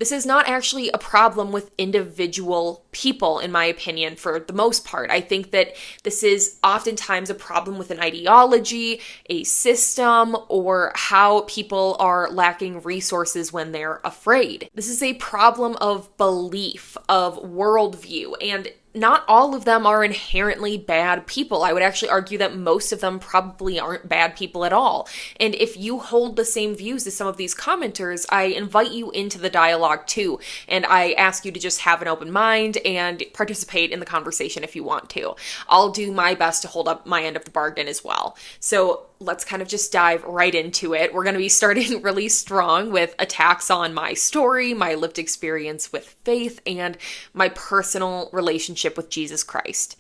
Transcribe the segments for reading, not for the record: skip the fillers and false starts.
This is not actually a problem with individual people, in my opinion, for the most part. I think that this is oftentimes a problem with an ideology, a system, or how people are lacking resources when they're afraid. This is a problem of belief, of worldview, and not all of them are inherently bad people. I would actually argue that most of them probably aren't bad people at all. And if you hold the same views as some of these commenters, I invite you into the dialogue too. And I ask you to just have an open mind and participate in the conversation if you want to. I'll do my best to hold up my end of the bargain as well. So let's kind of just dive right into it. We're going to be starting really strong with attacks on my story, my lived experience with faith, and my personal relationship with Jesus Christ.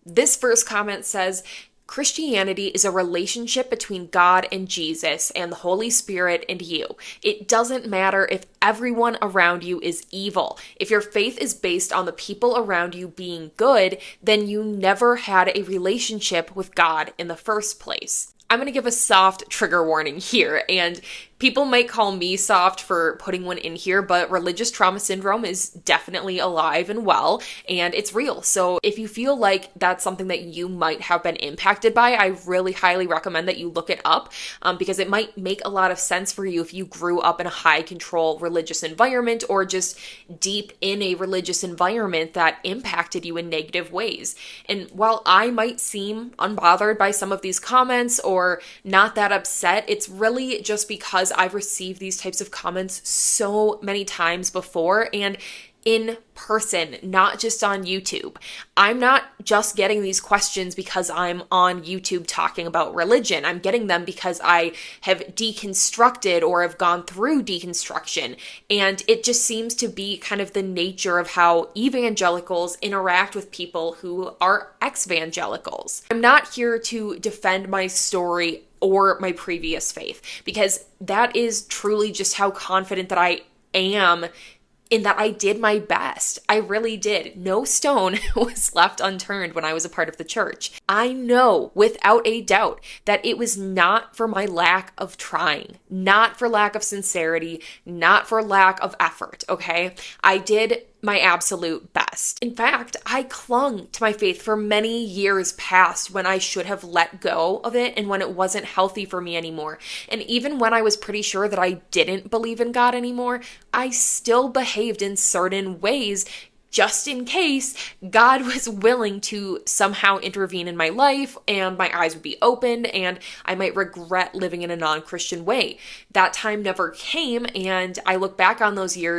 This first comment says, Christianity is a relationship between God and Jesus and the Holy Spirit and you. It doesn't matter if everyone around you is evil. If your faith is based on the people around you being good, then you never had a relationship with God in the first place. I'm going to give a soft trigger warning here, and people might call me soft for putting one in here, but religious trauma syndrome is definitely alive and well, and it's real. So if you feel like that's something that you might have been impacted by, I really highly recommend that you look it up, because it might make a lot of sense for you if you grew up in a high control religious environment or just deep in a religious environment that impacted you in negative ways. And while I might seem unbothered by some of these comments or not that upset, it's really just because I've received these types of comments so many times before, and in person, not just on YouTube. I'm not just getting these questions because I'm on YouTube talking about religion. I'm getting them because I have deconstructed or have gone through deconstruction. And it just seems to be kind of the nature of how evangelicals interact with people who are ex-evangelicals. I'm not here to defend my story or my previous faith, because that is truly just how confident that I am in that I did my best. I really did. No stone was left unturned when I was a part of the church. I know without a doubt that it was not for my lack of trying, not for lack of sincerity, not for lack of effort, okay? I did my absolute best. In fact, I clung to my faith for many years past when I should have let go of it and when it wasn't healthy for me anymore. And even when I was pretty sure that I didn't believe in God anymore, I still behaved in certain ways just in case God was willing to somehow intervene in my life and my eyes would be opened and I might regret living in a non-Christian way. That time never came, and I look back on those years